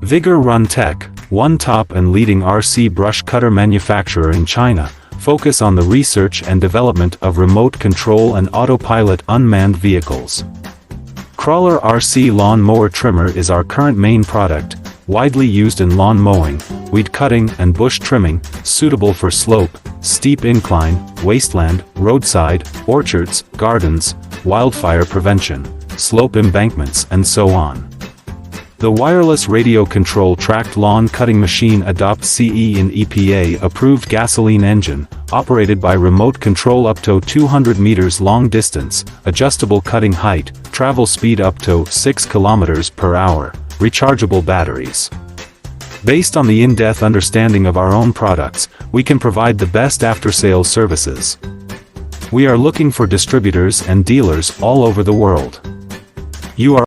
Vigor Run Tech, one top and leading RC brush cutter manufacturer in China, focus on the research and development of remote control and autopilot unmanned vehicles. Crawler RC lawn mower trimmer is our current main product, widely used in lawn mowing, weed cutting and bush trimming, suitable for slope, steep incline, wasteland, roadside, orchards, gardens, wildfire prevention, slope embankments and so on. The wireless radio control tracked lawn cutting machine adopts CE and EPA approved gasoline engine, operated by remote control up to 200 meters long distance, adjustable cutting height, travel speed up to 6 kilometers per hour, rechargeable batteries. Based on the in-depth understanding of our own products, we can provide the best after-sales services. We are looking for distributors and dealers all over the world. You are